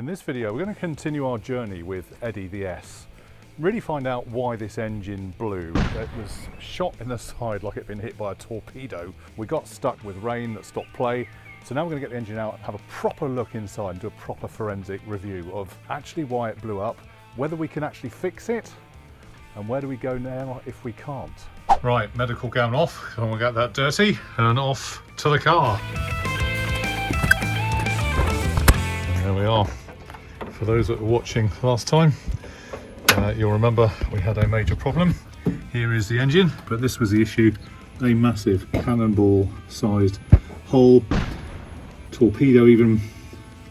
In this video, we're going to continue our journey with Eddie the S. Really find out why this engine blew. It was shot in the side like it'd been hit by a torpedo. We got stuck with rain that stopped play. So now we're going to get the engine out and have a proper look inside and do a proper forensic review of actually why it blew up, whether we can actually fix it, and where do we go now if we can't. Right, medical gown off, and we'll get that dirty, and off to the car. And there we are. For those that were watching last time, you'll remember we had a major problem. Here is the engine, but this was the issue. A massive cannonball-sized hole, torpedo even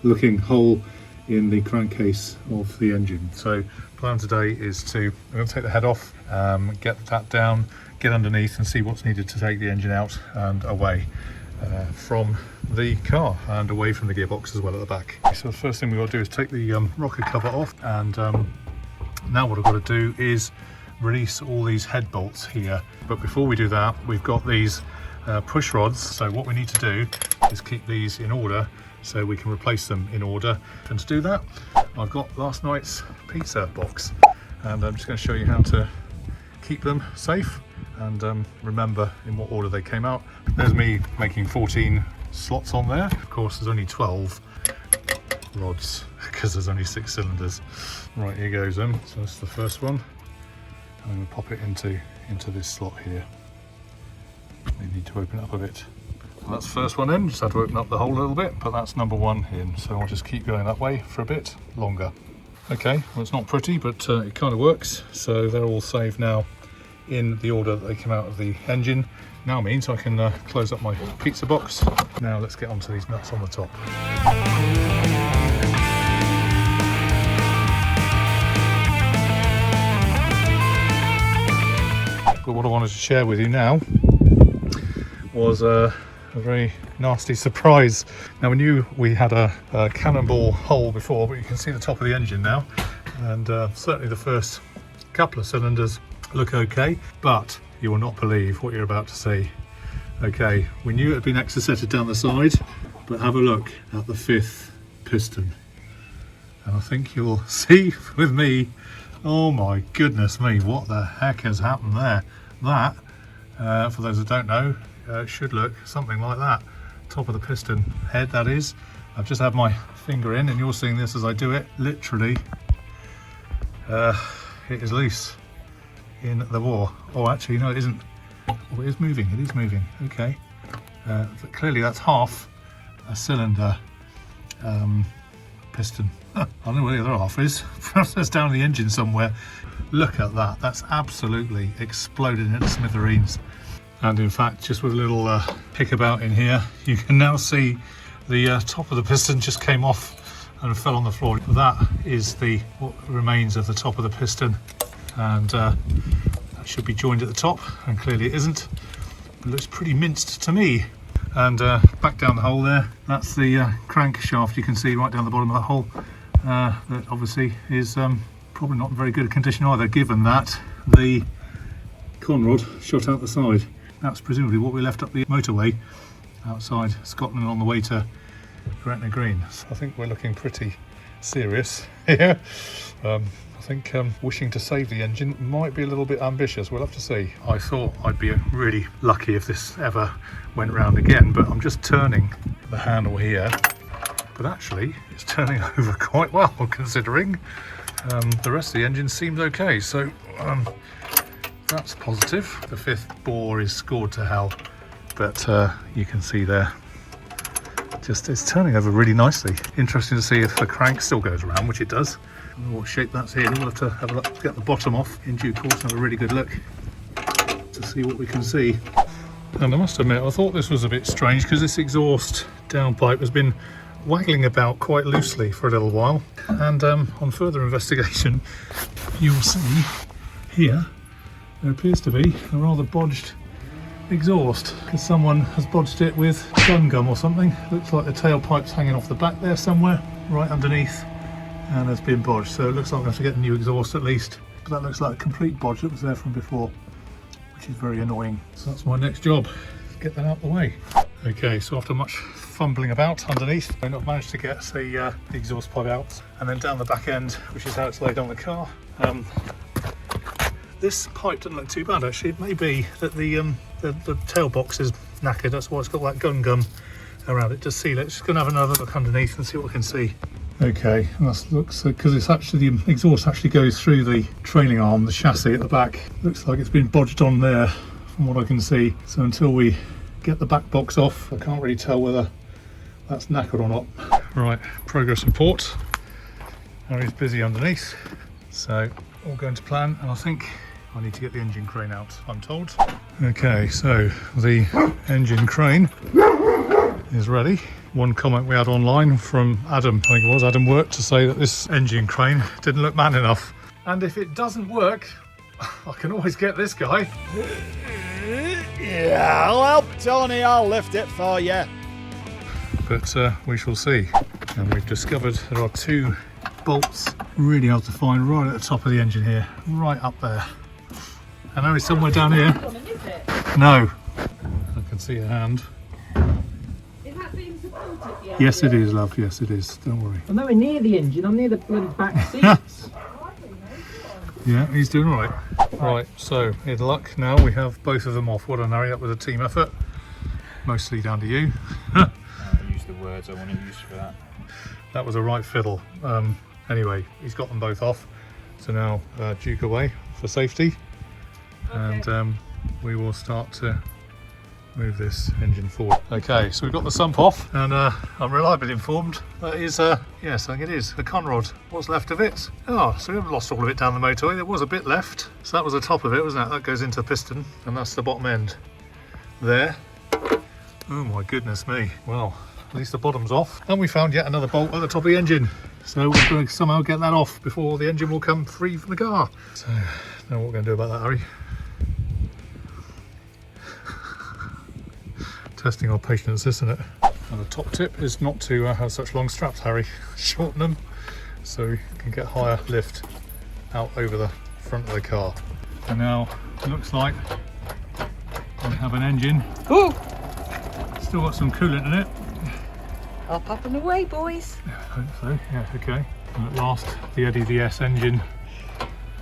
looking hole in the crankcase of the engine. So plan today is we're going to take the head off, get that down, get underneath and see what's needed to take the engine out and away from the car and away from the gearbox as well at the back. So the first thing we've got to do is take the rocker cover off, and now what I've got to do is release all these head bolts here. But before we do that, we've got these push rods. So what we need to do is keep these in order so we can replace them in order. And to do that, I've got last night's pizza box, and I'm just going to show you how to keep them safe and remember in what order they came out. There's me making 14 slots on there. Of course, there's only 12 rods because there's only 6 cylinders. Right, here goes them. So that's the first one. I'm going to pop it into this slot here. We need to open it up a bit. So that's the first one in. Just had to open up the hole a little bit, but that's number 1 in. So I'll just keep going that way for a bit longer. Okay, well, it's not pretty, but it kind of works. So they're all saved now in the order that they came out of the engine. Now means I can close up my pizza box. Now let's get onto these nuts on the top. But what I wanted to share with you now was a very nasty surprise. Now we knew we had a cannonball hole before, but you can see the top of the engine now, and certainly the first couple of cylinders look okay, but you will not believe what you're about to see. Okay, we knew it had been exocetted down the side, but have a look at the 5th piston, and I think you'll see with me, oh my goodness me, what the heck has happened there. That, for those that don't know, should look something like that. Top of the piston head, that is. I've just had my finger in, and you're seeing this as I do it. Literally, it is loose in the bore. Oh, actually, no, it isn't. Oh, it is moving. It is moving. Okay. But clearly, that's half a cylinder piston. I don't know where the other half is. Perhaps that's down in the engine somewhere. Look at that. That's absolutely exploded into smithereens. And in fact, just with a little pick about in here, you can now see the top of the piston just came off and fell on the floor. That is what remains of the top of the piston, and that should be joined at the top, and clearly it isn't. It looks pretty minced to me. And back down the hole there, that's the crank shaft. You can see right down the bottom of that hole. That obviously is probably not in very good condition either, given that the con rod shot out the side. That's presumably what we left up the motorway outside Scotland on the way to Gretna Green. So I think we're looking pretty serious here. I think wishing to save the engine might be a little bit ambitious. We'll have to see. I thought I'd be really lucky if this ever went round again, but I'm just turning the handle here. But actually, it's turning over quite well, considering the rest of the engine seems okay. So that's positive. The 5th bore is scored to hell, but you can see there, it's turning over really nicely. Interesting to see if the crank still goes around, which it does. I don't know what shape that's in. We'll have to have a look, get the bottom off in due course and have a really good look to see what we can see. And I must admit, I thought this was a bit strange because this exhaust downpipe has been waggling about quite loosely for a little while, and on further investigation you will see here there appears to be a rather bodged exhaust, because someone has bodged it with gun gum or something. Looks like the tailpipe's hanging off the back there somewhere, right underneath, and has been bodged. So it looks like I have to get a new exhaust at least, but that looks like a complete bodge that was there from before, which is very annoying. So that's my next job, get that out of the way. Okay, so after much fumbling about underneath. I've managed to get the exhaust pod out, and then down the back end, which is how it's laid on the car. This pipe doesn't look too bad actually. It may be that the tail box is knackered, that's why it's got that gun gum around it. Just see, let's just go and have another look underneath and see what we can see. Okay, that looks, because it's actually, the exhaust actually goes through the trailing arm, the chassis at the back. Looks like it's been bodged on there from what I can see. So until we get the back box off, I can't really tell whether that's knackered or not. Right, progress report. Arry's busy underneath, so all going to plan, and I think I need to get the engine crane out, I'm told. Okay, so the engine crane is ready. One comment we had online from Adam, I think it was Adam Work, to say that this engine crane didn't look man enough. And if it doesn't work, I can always get this guy. Yeah, I'll help, Tony, I'll lift it for you. But we shall see. And we've discovered there are 2 bolts really hard to find right at the top of the engine here, right up there. I know it's somewhere down here. No, I can see a hand. Is that being supported yet? Yes it is, love, yes it is, don't worry. I'm nowhere near the engine, I'm near the bloody back seats. Yeah, he's doing all right. Right, so in luck now we have both of them off. Well done, Arry, that was a team effort. Mostly down to you. I use the words I want to use for that. That was a right fiddle. Anyway, he's got them both off. So now Duke away for safety. Okay. And we will start to move this engine forward. Okay, so we've got the sump off, and I'm reliably informed that is, yes, I think it is, a conrod. What's left of it? Oh, so we haven't lost all of it down the motorway. There was a bit left. So that was the top of it, wasn't it? That goes into the piston, and that's the bottom end there. Oh my goodness me. Well, at least the bottom's off. And we found yet another bolt at the top of the engine. So we're going to somehow get that off before the engine will come free from the car. So, now what we're going to do about that, Arry? Testing our patience, isn't it? And the top tip is not to have such long straps, Arry. Shorten them so we can get higher lift out over the front of the car. And now it looks like we have an engine. Ooh! Still got some coolant in it. Up, up and away, boys. Yeah, I hope so. Yeah, okay. And at last, the Eddie the S engine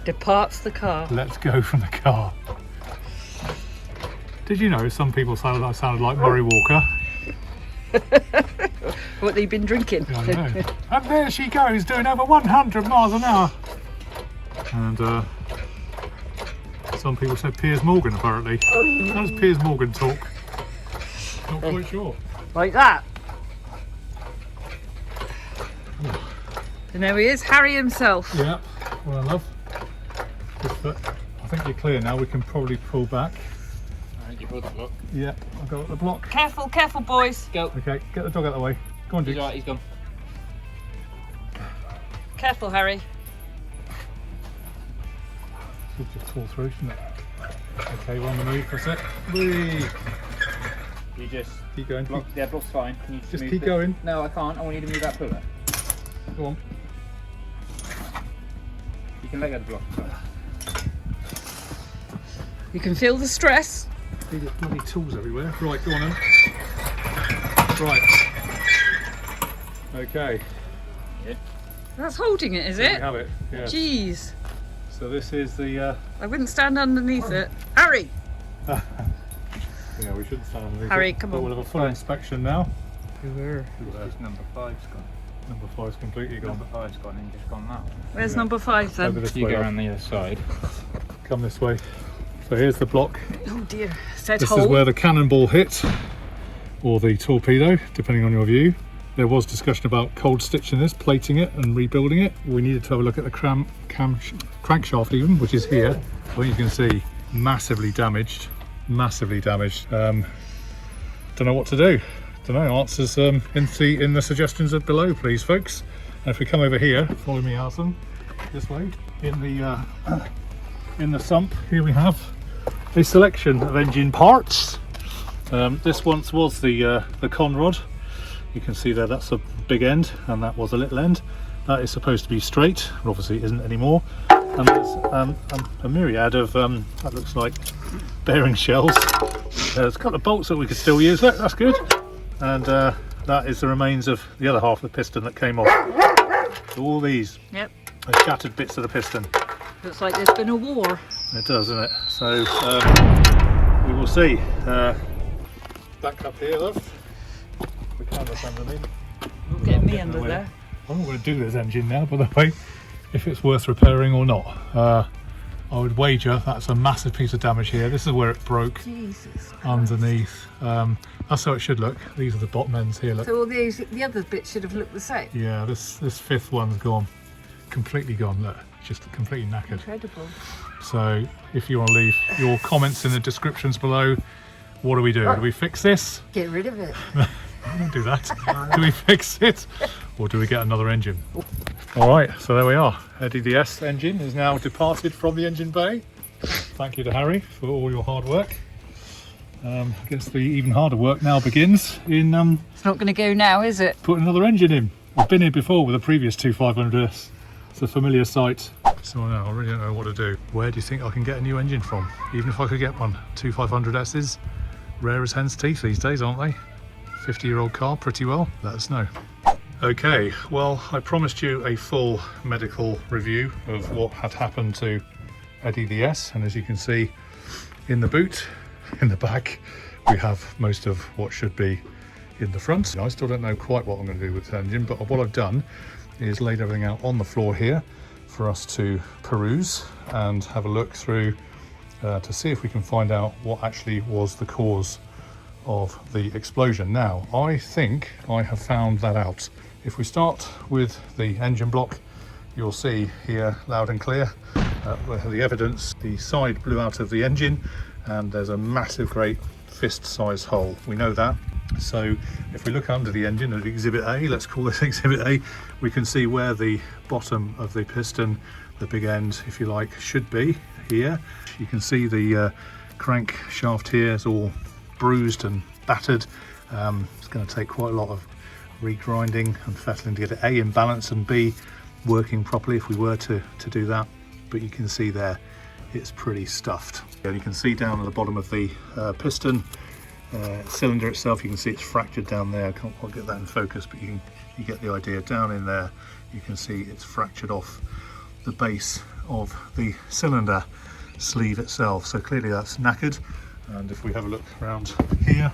Departs the car. lets go from the car. Did you know some people sounded like Murray Walker? What they've been drinking. Yeah, I know. And there she goes, doing over 100 miles an hour. And some people said Piers Morgan, apparently. How does Piers Morgan talk? Not quite sure. Like that. And there he is, Harry himself. Yeah, well, love. I think you're clear now. We can probably pull back. Alright, you hold the block. Yeah, I'll go at the block. Careful, careful, boys. Go. Okay, get the dog out of the way. Go on, Duke. He's alright, he's gone. Careful, Harry. Should just fall through, shouldn't it? Okay, we're on the move for a sec. Whee! You just Keep going. block. Yeah, block's fine. Can you Just move keep the- going. No, I can't. I want you to move that pillar. Go on. You can let go of the block. Sorry. You can feel the stress. You get bloody tools everywhere. Right, go on then. Right. Okay. Yeah. That's holding it, is There we it? have it. Yes. Jeez. So this is the. I wouldn't stand underneath it. Harry! Yeah, we shouldn't stand underneath Harry, it, come but on. we'll have a full inspection now. Number 5's gone. Number 5's completely gone. Number 5's gone and just gone that way. Where's Yeah. number 5 Over then? this You way. go love. around the other side. Come this way. So here's the block. Oh dear. Said This hole. is where the cannonball hit, or the torpedo, depending on your view. There was discussion about cold stitching this, plating it and rebuilding it. We needed to have a look at the crankshaft even, which is here. I think you can see massively damaged, massively damaged. Don't know what to do. Don't know, answers in the suggestions below, please, folks. And if we come over here, follow me, Alison, this way, in the sump, here we have a selection of engine parts. This once was the conrod. You can see there, that's a big end and that was a little end. That is supposed to be straight, but obviously it isn't anymore. And there's a myriad of, that looks like bearing shells. There's a couple of bolts that we could still use. Look, that's good. And that is the remains of the other half of the piston that came off. So all these Yep. are shattered bits of the piston. Looks like there's been a war. It does, doesn't it? So we will see. Back up here, love. The canvas underneath. Get me under there. I'm not going to do this engine now, by the way, if it's worth repairing or not. I would wager that's a massive piece of damage here. This is where it broke. Jesus. Underneath. That's how it should look. These are the bottom ends here. Look. So all these, the other bits should have looked the same. Yeah, this fifth one's gone. Completely gone. Look, just completely knackered. Incredible. So if you want to leave your comments in the descriptions below, what do we do? Do we fix this? Get rid of it. Don't do that. Do we fix it? Or do we get another engine? Alright, so there we are. Eddie the S engine is now departed from the engine bay. Thank you to Harry for all your hard work. I guess the even harder work now begins in It's not going to go now, is it? putting another engine in. I've been here before with the previous 2500S. It's a familiar sight. So now I really don't know what to do. Where do you think I can get a new engine from? Even if I could get one. 2500S's, rare as hen's teeth these days, aren't they? 50-year-old car, pretty well. Let us know. Okay, well, I promised you a full medical review of what had happened to Eddie the S, and as you can see in the boot, in the back, we have most of what should be in the front. I still don't know quite what I'm going to do with the engine, but what I've done is laid everything out on the floor here for us to peruse and have a look through to see if we can find out what actually was the cause of the explosion. Now, I think I have found that out. If we start with the engine block, you'll see here loud and clear the evidence. The side blew out of the engine and there's a massive, great fist-sized hole. We know that. So if we look under the engine at Exhibit A, let's call this Exhibit A, we can see where the bottom of the piston, the big end, if you like, should be here. You can see the crank shaft here is all bruised and battered. It's going to take quite a lot of regrinding and fettling to get it A in balance and B working properly if we were to do that. But you can see there it's pretty stuffed. And you can see down at the bottom of the piston cylinder itself, you can see it's fractured down there. I can't quite get that in focus, but you get the idea. Down in there you can see it's fractured off the base of the cylinder sleeve itself, so clearly that's knackered. And if we have a look around here,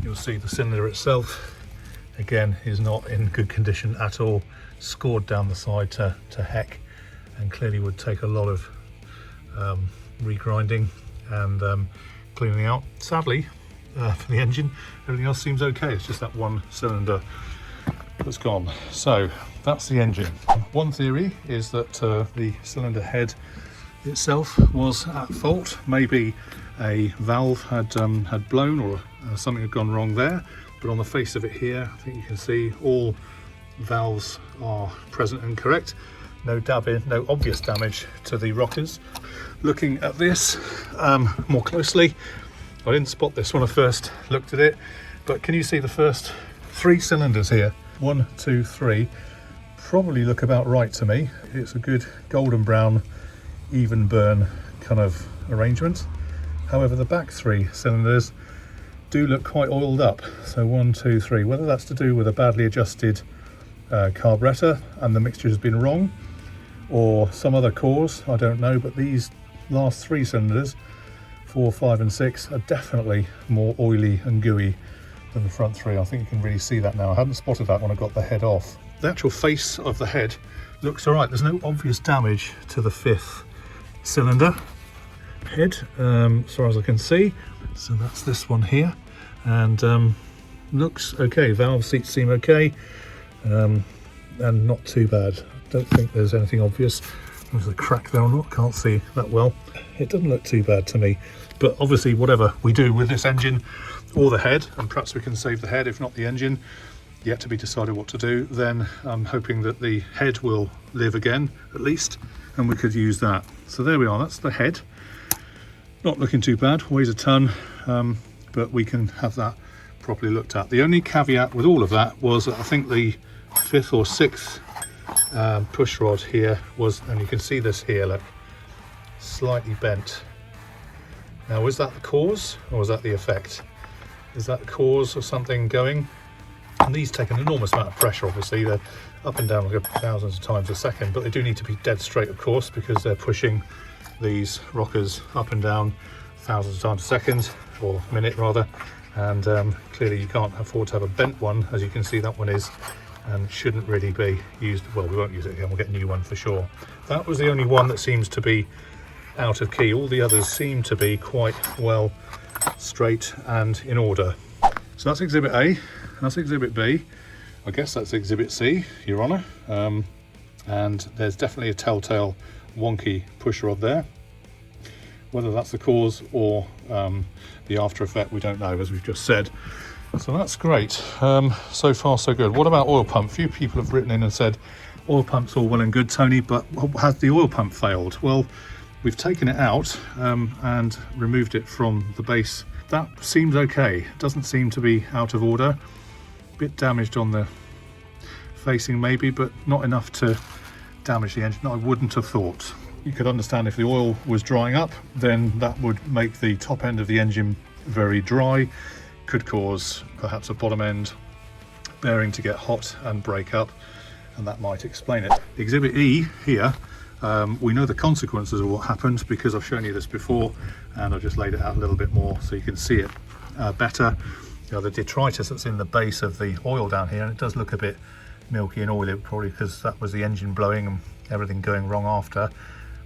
you'll see the cylinder itself again is not in good condition at all, scored down the side to heck, and clearly would take a lot of regrinding and cleaning out. Sadly for the engine, everything else seems okay. It's just that one cylinder that's gone. So that's the engine. One theory is that the cylinder head itself was at fault. Maybe a valve had blown or something had gone wrong there. But on the face of it here, I think you can see all valves are present and correct. No obvious damage to the rockers. Looking at this more closely, I didn't spot this when I first looked at it, but can you see the first three cylinders here? 1, 2, 3, probably look about right to me. It's a good golden brown, even burn kind of arrangement. However, the back three cylinders do look quite oiled up. So 1, 2, 3, whether that's to do with a badly adjusted carburetor and the mixture has been wrong, or some other cause, I don't know, but these last three cylinders, 4, 5 and 6, are definitely more oily and gooey than the front three. I think you can really see that now. I hadn't spotted that when I got the head off. The actual face of the head looks all right. There's no obvious damage to the fifth cylinder head, as far as I can see. So that's this one here, and looks okay. Valve seats seem okay, and not too bad. Don't think there's anything obvious. There's a crack there or not, can't see that well. It doesn't look too bad to me, but obviously whatever we do with this engine or the head, and perhaps we can save the head if not the engine, yet to be decided what to do, then I'm hoping that the head will live again at least, and we could use that. So there we are, that's the head. Not looking too bad, weighs a ton, but we can have that properly looked at. The only caveat with all of that was that I think the fifth or sixth push rod here was, and you can see this here, look, slightly bent. Now, is that the cause or is that the effect? Is that the cause of something going? And these take an enormous amount of pressure, obviously. They're up and down like thousands of times a second, but they do need to be dead straight, of course, because they're pushing these rockers up and down thousands of times a second, or minute rather. And clearly you can't afford to have a bent one, as you can see that one is, and shouldn't really be used. Well, we won't use it again, we'll get a new one for sure. That was the only one that seems to be out of key. All the others seem to be quite well straight and in order. So that's exhibit A, that's exhibit B. I guess that's exhibit C, Your Honour. And there's definitely a telltale wonky push rod there. Whether that's the cause or the after effect, we don't know, as we've just said. So that's great. So far so good. What about oil pump? A few people have written in and said, oil pump's all well and good, Tony, but has the oil pump failed? Well, we've taken it out and removed it from the base. That seems okay. It doesn't seem to be out of order. Bit damaged on the facing maybe, but not enough to damage the engine, I wouldn't have thought. You could understand if the oil was drying up, then that would make the top end of the engine very dry, could cause perhaps a bottom end bearing to get hot and break up, and that might explain it. Exhibit E here, we know the consequences of what happened because I've shown you this before, and I've just laid it out a little bit more so you can see it better. You know, the detritus that's in the base of the oil down here, and it does look a bit milky and oily, probably because that was the engine blowing and everything going wrong after,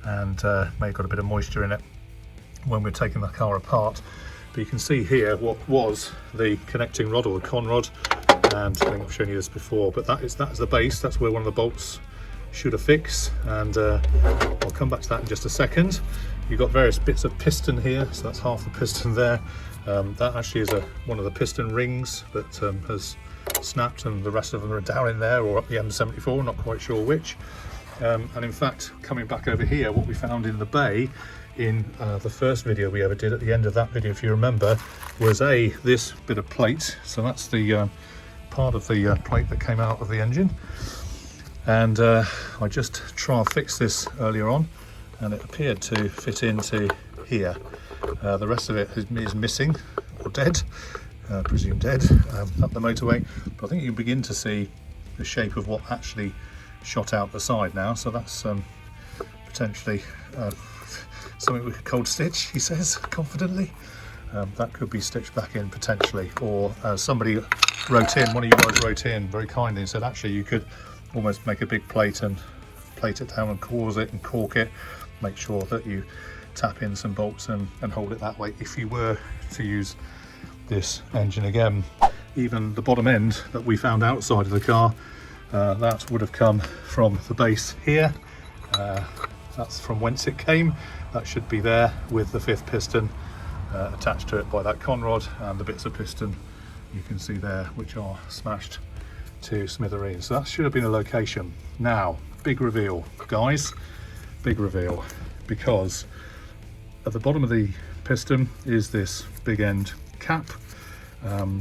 and may have got a bit of moisture in it when we're taking the car apart. But you can see here what was the connecting rod, or the con rod, and I think I've shown you this before, but that is the base. That's where one of the bolts should affix, and I'll come back to that in just a second. You've got various bits of piston here, so that's half the piston there. That actually is one of the piston rings that has snapped, and the rest of them are down in there, or up the M74, not quite sure which. And in fact, coming back over here, what we found in the bay in the first video we ever did, at the end of that video, if you remember, was this bit of plate. So that's the part of the plate that came out of the engine. And I just tried to fix this earlier on, and it appeared to fit into here. The rest of it is missing, or dead, presumed dead, up the motorway. But I think you can begin to see the shape of what actually shot out the side now, so that's potentially something we could cold stitch, he says confidently. That could be stitched back in potentially, or somebody wrote in, one of you guys wrote in very kindly and said actually you could almost make a big plate and plate it down and cause it and cork it, make sure that you tap in some bolts and hold it that way if you were to use this engine again. Even the bottom end that we found outside of the car, that would have come from the base here. That's from whence it came. That should be there with the fifth piston attached to it by that con rod, and the bits of piston you can see there which are smashed to smithereens. So that should have been a location. Now, big reveal, guys, big reveal, because at the bottom of the piston is this big end cap,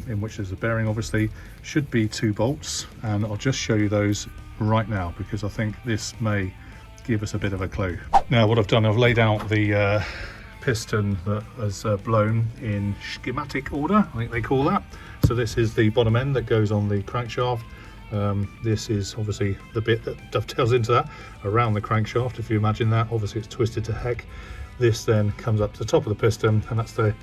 in which there's a bearing, obviously. Should be 2 bolts, and I'll just show you those right now because I think this may give us a bit of a clue. Now what I've done, I've laid out the piston that has blown in schematic order, I think they call that. So this is the bottom end that goes on the crankshaft. This is obviously the bit that dovetails into that around the crankshaft, if you imagine that. Obviously it's twisted to heck. This then comes up to the top of the piston, and that's the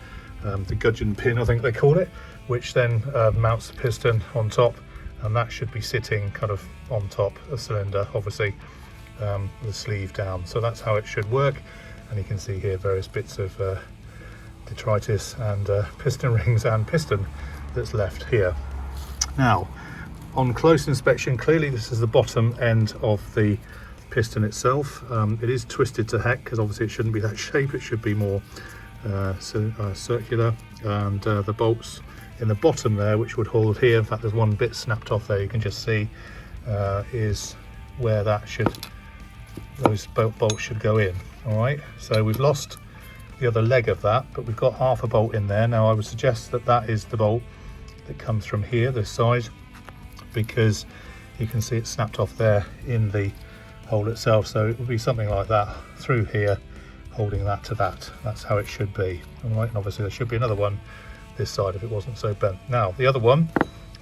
gudgeon pin, I think they call it, which then mounts the piston on top, and that should be sitting kind of on top of the cylinder, obviously the sleeve down. So that's how it should work, and you can see here various bits of detritus and piston rings and piston that's left here. Now, on close inspection, clearly this is the bottom end of the piston itself. It is twisted to heck because obviously it shouldn't be that shape, it should be more circular, and the bolts in the bottom there, which would hold here, in fact there's one bit snapped off there, you can just see, is where those bolts should go in. All right, so we've lost the other leg of that, but we've got half a bolt in there. Now I would suggest that that is the bolt that comes from here, this side, because you can see it snapped off there in the hole itself. So it would be something like that through here, holding that to that. That's how it should be. All right, and obviously there should be another one this side if it wasn't so bent. Now the other one,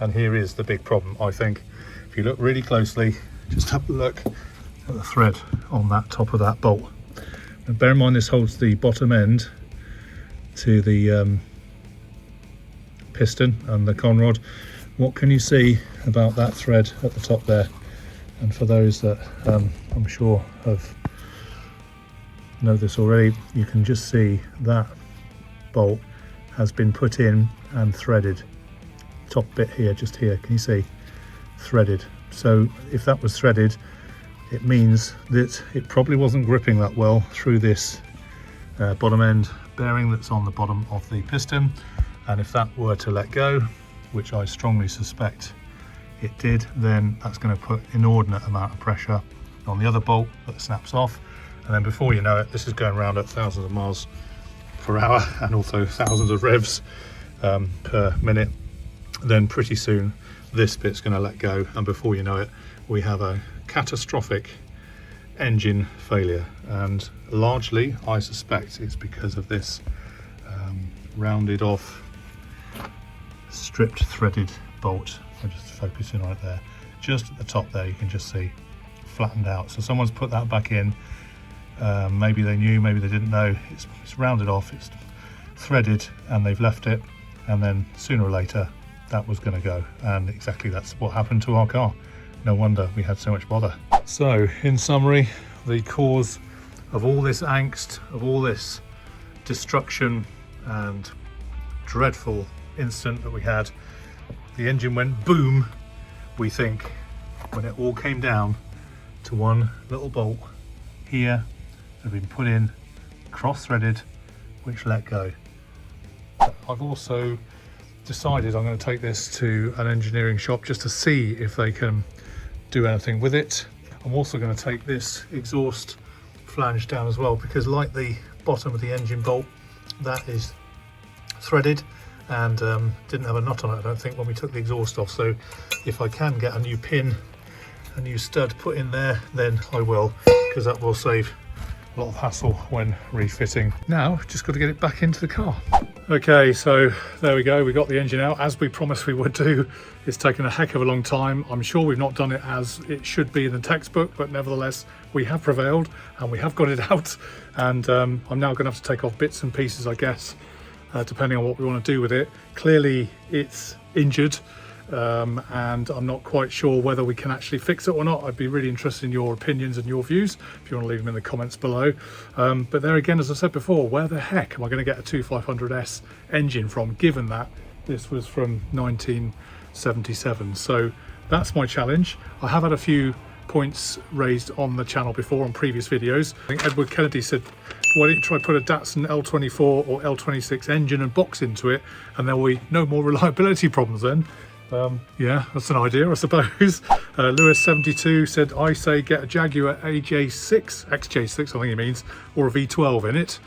And here is the big problem, I think. If you look really closely, just have a look at the thread on that top of that bolt. And bear in mind this holds the bottom end to the piston and the conrod. What can you see about that thread at the top there? And for those that I'm sure know this already, you can just see that bolt has been put in and threaded. Top bit here, just here, can you see? Threaded. So if that was threaded, it means that it probably wasn't gripping that well through this bottom end bearing that's on the bottom of the piston. And if that were to let go, which I strongly suspect it did, then that's going to put inordinate amount of pressure on the other bolt that snaps off. And then before you know it, this is going around at thousands of miles per hour and also thousands of revs per minute. Then pretty soon this bit's going to let go, and before you know it, we have a catastrophic engine failure. And largely I suspect it's because of this rounded off stripped threaded bolt. I'm just focusing on it there, just at the top there. You can just see flattened out. So someone's put that back in. Maybe they knew, maybe they didn't know. It's rounded off, it's threaded, and they've left it, and then sooner or later that was going to go, and exactly that's what happened to our car. No wonder we had so much bother. So in summary, the cause of all this angst, of all this destruction and dreadful incident that we had, the engine went boom, we think, when it all came down to one little bolt here that had been put in, cross-threaded, which let go. I've also decided I'm going to take this to an engineering shop just to see if they can do anything with it. I'm also going to take this exhaust flange down as well, because like the bottom of the engine bolt, that is threaded and didn't have a nut on it, I don't think, when we took the exhaust off. So if I can get a new pin, a new stud put in there, then I will, because that will save a lot of hassle when refitting. Now just got to get it back into the car. Okay, so there we go, we got the engine out as we promised we would do. It's taken a heck of a long time. I'm sure we've not done it as it should be in the textbook, but nevertheless we have prevailed and we have got it out. And I'm now going to have to take off bits and pieces, I guess, depending on what we want to do with it. Clearly it's injured, and I'm not quite sure whether we can actually fix it or not. I'd be really interested in your opinions and your views if you want to leave them in the comments below. But there again, as I said before, where the heck am I going to get a 2500S engine from, given that this was from 1977? So that's my challenge. I have had a few points raised on the channel before on previous videos. I think Edward Kennedy said, why don't you try put a Datsun L24 or L26 engine and box into it, and there will be no more reliability problems then. Yeah, that's an idea, I suppose. Lewis72 said, I say get a Jaguar XJ6, I think he means, or a V12 in it.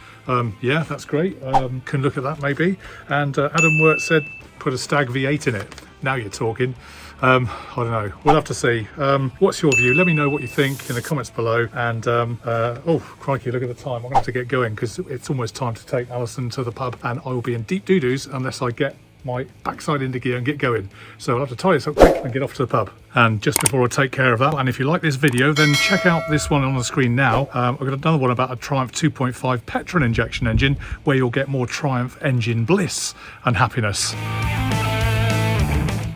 Yeah, that's great. Can look at that maybe. And Adam Wirt said, put a Stag V8 in it. Now you're talking. I don't know, we'll have to see. What's your view? Let me know what you think in the comments below. And oh crikey, look at the time. I'm gonna have to get going because it's almost time to take Alison to the pub, and I will be in deep doo-doos unless I get my backside into gear and get going. So I'll have to tie this up quick and get off to the pub. And just before I take care of that, and if you like this video, then check out this one on the screen now. I've got another one about a Triumph 2.5 petrol injection engine, where you'll get more Triumph engine bliss and happiness.